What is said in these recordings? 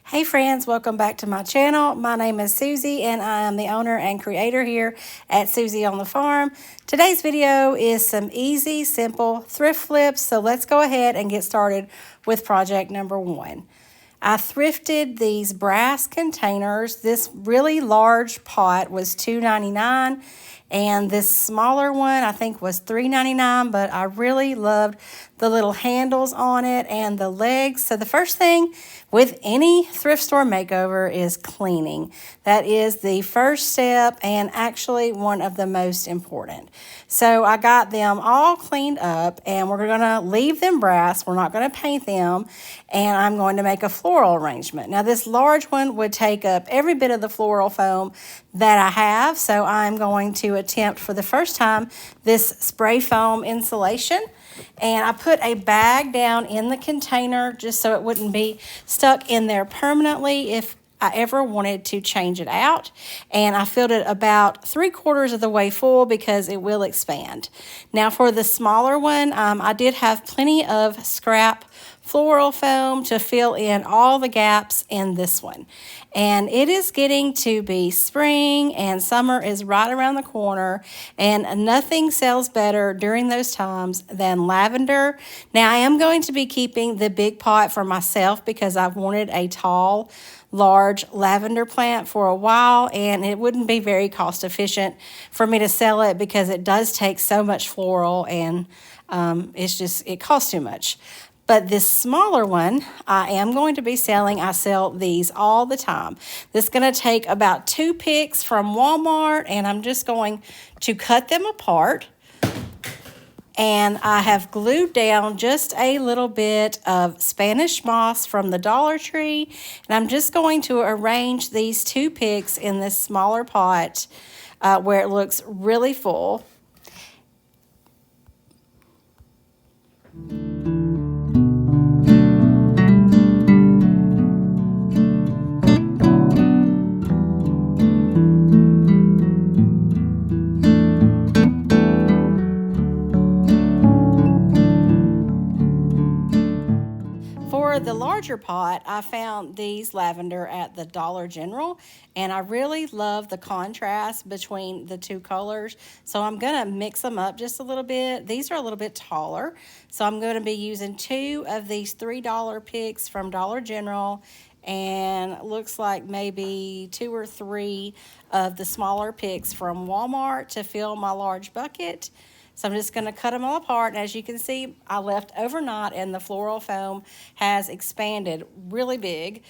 Hey friends, welcome back to my channel. My name is Susie and I am the owner and creator here at Susie on the Farm. Today's video is some easy, simple thrift flips. So let's go ahead and get started with project number one. I thrifted these brass containers. This really large pot was $2.99 and this smaller one I think was $3.99, but I really loved the little handles on it and the legs. So the first thing with any thrift store makeover is cleaning. That is the first step and actually one of the most important. So I got them all cleaned up and we're going to leave them brass. We're not going to paint them, and I'm going to make a floral arrangement. Now this large one would take up every bit of the floral foam that I have, so I'm going to attempt for the first time this spray foam insulation. And I put a bag down in the container just so it wouldn't be stuck in there permanently if I ever wanted to change it out. And I filled it about 3/4 of the way full because it will expand. Now for the smaller one, I did have plenty of scrap floral foam to fill in all the gaps in this one. And it is getting to be spring and summer is right around the corner, and nothing sells better during those times than lavender. Now I am going to be keeping the big pot for myself because I've wanted a tall, large lavender plant for a while, and it wouldn't be very cost efficient for me to sell it because it does take so much floral and it costs too much. But this smaller one, I am going to be selling. I sell these all the time. This is going to take about 2 picks from Walmart, and I'm just going to cut them apart. And I have glued down just a little bit of Spanish moss from the Dollar Tree. And I'm just going to arrange these 2 picks in this smaller pot where it looks really full. For the larger pot, I found these lavender at the Dollar General, and I really love the contrast between the 2 colors. So I'm going to mix them up just a little bit. These are a little bit taller, so I'm going to be using 2 of these $3 picks from Dollar General, and looks like maybe 2 or 3 of the smaller picks from Walmart to fill my large bucket. So I'm just going to cut them all apart. And as you can see, I left overnight and the floral foam has expanded really big.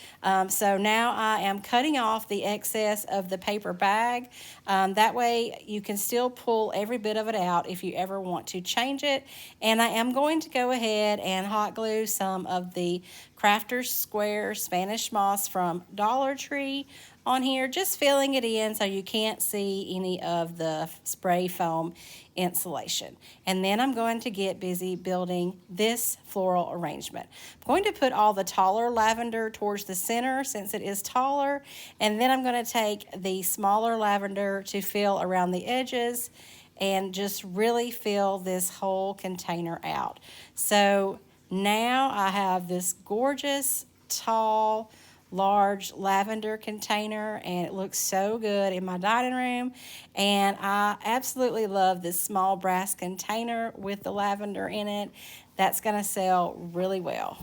So now I am cutting off the excess of the paper bag. That way you can still pull every bit of it out if you ever want to change it. And I am going to go ahead and hot glue some of the Crafter's Square Spanish moss from Dollar Tree on here, just filling it in so you can't see any of the spray foam insulation. And then I'm going to get busy building this floral arrangement. I'm going to put all the taller lavender towards the center since it is taller, and then I'm going to take the smaller lavender to fill around the edges and just really fill this whole container out. So now I have this gorgeous, tall, large lavender container, and it looks so good in my dining room. And I absolutely love this small brass container with the lavender in it. That's going to sell really well.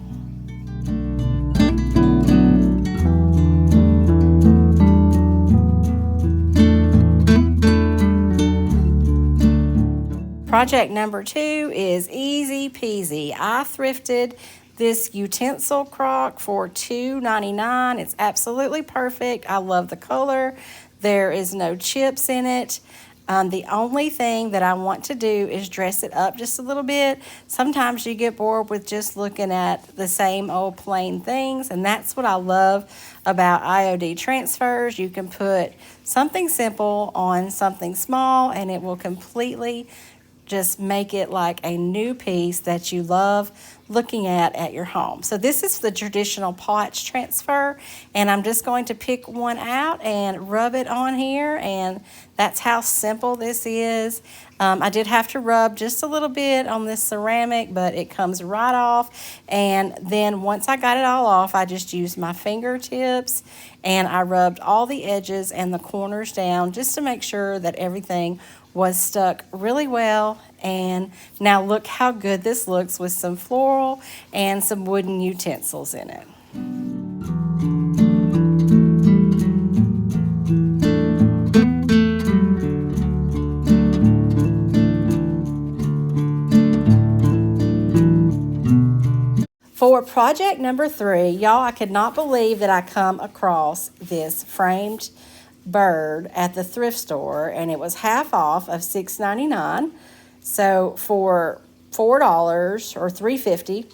Project number 2 is easy peasy. I thrifted this Utensil Crock for $2.99. It's absolutely perfect. I love the color. There is no chips in it. The only thing that I want to do is dress it up just a little bit. Sometimes you get bored with just looking at the same old plain things, and that's what I love about IOD transfers. You can put something simple on something small, and it will completely just make it like a new piece that you love looking at your home. So this is the traditional potch transfer, and I'm just going to pick one out and rub it on here, and that's how simple this is. I did have to rub just a little bit on this ceramic, but it comes right off. And then once I got it all off, I just used my fingertips and I rubbed all the edges and the corners down just to make sure that everything was stuck really well. And now look how good this looks with some floral and some wooden utensils in it. For project number 3, y'all, I could not believe that I come across this framed bird at the thrift store, and it was half off of $6.99. So for $4 or $3.50,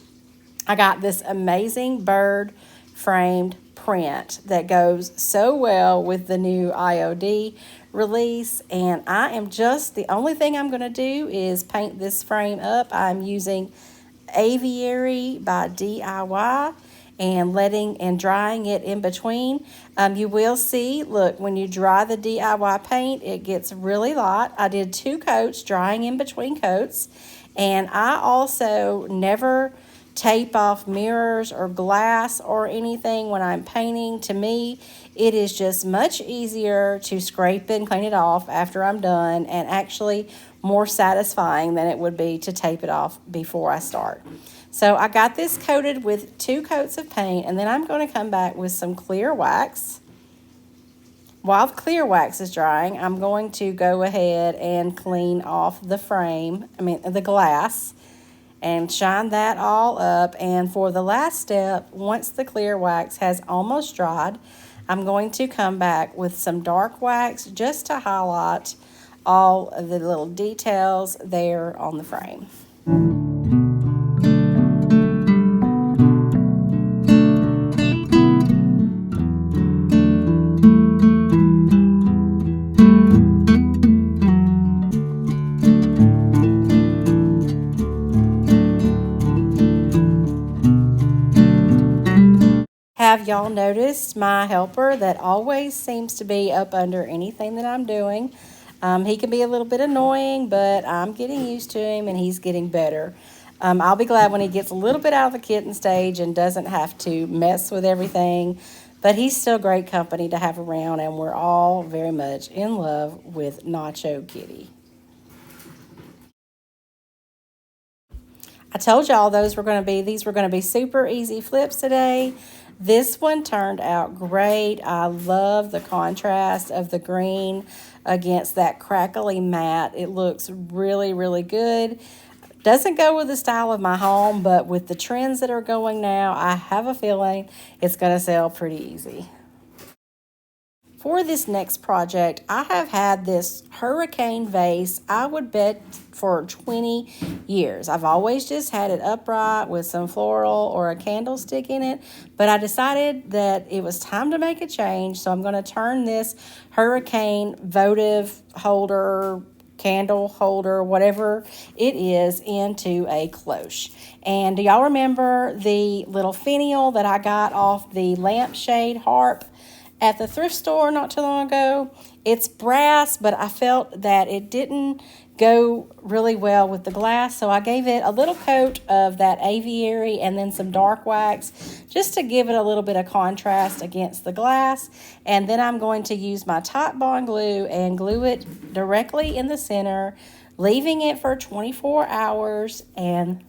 I got this amazing bird framed print that goes so well with the new IOD release. And I am just, the only thing I'm going to do is paint this frame up. I'm using Aviary by DIY and letting and drying it in between. You will see, look, when you dry the DIY paint, it gets really light. I did 2 coats, drying in between coats, and I also never tape off mirrors or glass or anything when I'm painting. To me, it is just much easier to scrape and clean it off after I'm done, and actually more satisfying than it would be to tape it off before I start. So I got this coated with 2 coats of paint, and then I'm going to come back with some clear wax. While the clear wax is drying, I'm going to go ahead and clean off the frame, the glass, and shine that all up. And for the last step, once the clear wax has almost dried, I'm going to come back with some dark wax just to highlight all of the little details there on the frame. Have y'all noticed my helper that always seems to be up under anything that I'm doing? He can be a little bit annoying, but I'm getting used to him and he's getting better. I'll be glad when he gets a little bit out of the kitten stage and doesn't have to mess with everything. But he's still great company to have around, and we're all very much in love with Nacho Kitty. I told y'all these were going to be super easy flips today. This one turned out great. I love the contrast of the green against that crackly matte. It looks really, really good. Doesn't go with the style of my home, but with the trends that are going now, I have a feeling it's going to sell pretty easy. For this next project, I have had this hurricane vase, I would bet, for 20 years. I've always just had it upright with some floral or a candlestick in it, but I decided that it was time to make a change, so I'm going to turn this hurricane votive holder, candle holder, whatever it is, into a cloche. And do y'all remember the little finial that I got off the lampshade harp at the thrift store not too long ago? It's brass, but I felt that it didn't go really well with the glass, so I gave it a little coat of that aviary and then some dark wax just to give it a little bit of contrast against the glass. And then I'm going to use my Top Bond glue and glue it directly in the center, leaving it for 24 hours. And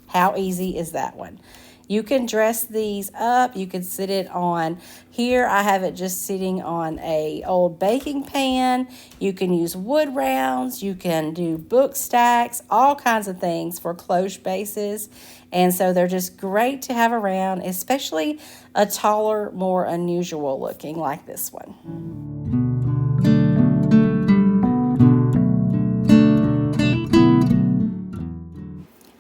how easy is that one? You can dress these up. You can sit it on here. I have it just sitting on a old baking pan. You can use wood rounds. You can do book stacks, all kinds of things for cloche bases. And so they're just great to have around, especially a taller, more unusual looking like this one.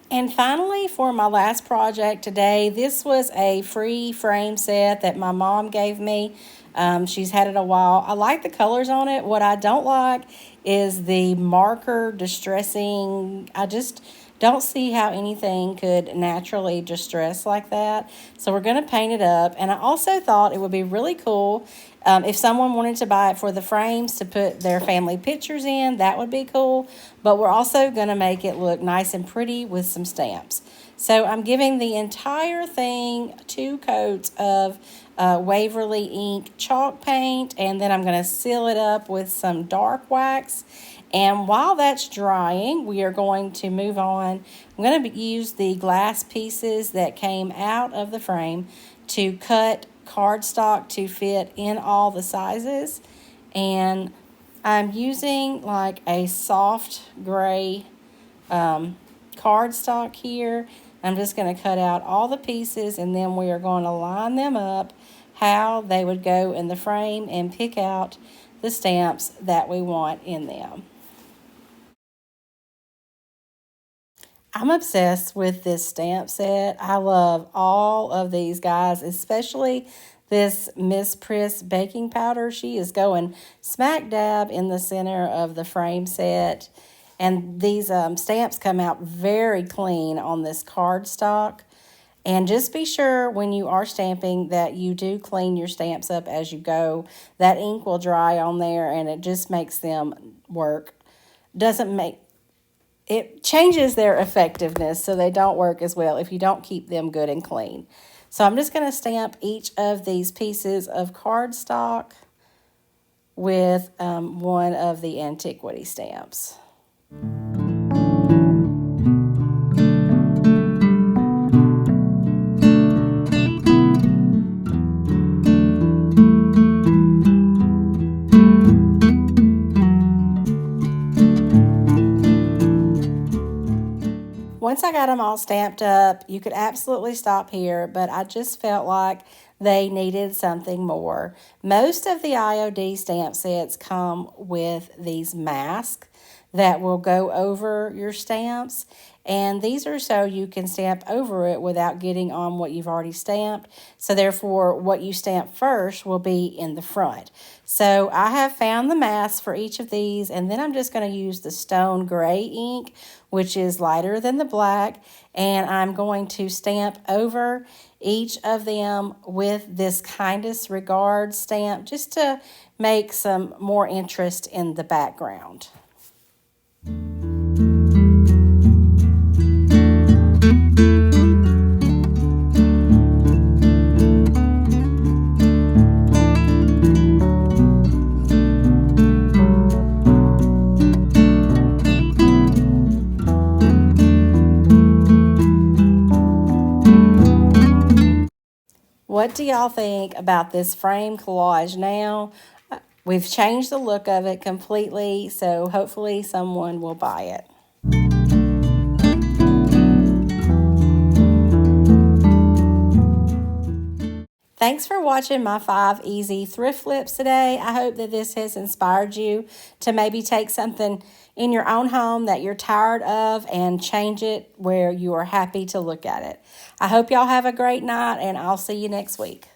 And finally, for my last project today, this was a free frame set that my mom gave me. She's had it a while. I like the colors on it. What I don't like is the marker distressing. I just Don't see how anything could naturally distress like that. So we're going to paint it up. And I also thought it would be really cool if someone wanted to buy it for the frames to put their family pictures in. That would be cool. But we're also going to make it look nice and pretty with some stamps. So I'm giving the entire thing 2 coats of Waverly ink chalk paint, and then I'm going to seal it up with some dark wax. And while that's drying, we are going to move on. I'm going to use the glass pieces that came out of the frame to cut cardstock to fit in all the sizes. And I'm using like a soft gray cardstock here. I'm just going to cut out all the pieces, and then we are going to line them up how they would go in the frame and pick out the stamps that we want in them. I'm obsessed with this stamp set. I love all of these guys, especially this Miss Priss baking powder. She is going smack dab in the center of the frame set. And these stamps come out very clean on this cardstock. And just be sure when you are stamping that you do clean your stamps up as you go. That ink will dry on there and it just makes them work. It changes their effectiveness, so they don't work as well if you don't keep them good and clean. So I'm just going to stamp each of these pieces of cardstock with one of the antiquity stamps. Once I got them all stamped up, you could absolutely stop here, but I just felt like they needed something more. Most of the IOD stamp sets come with these masks that will go over your stamps, and these are so you can stamp over it without getting on what you've already stamped. So therefore, what you stamp first will be in the front. So I have found the mask for each of these, and then I'm just going to use the stone gray ink, which is lighter than the black, and I'm going to stamp over each of them with this kindest regard stamp just to make some more interest in the background. What do y'all think about this frame collage now? We've changed the look of it completely, so hopefully someone will buy it. Thanks for watching my 5 easy thrift flips today. I hope that this has inspired you to maybe take something in your own home that you're tired of and change it where you are happy to look at it. I hope y'all have a great night, and I'll see you next week.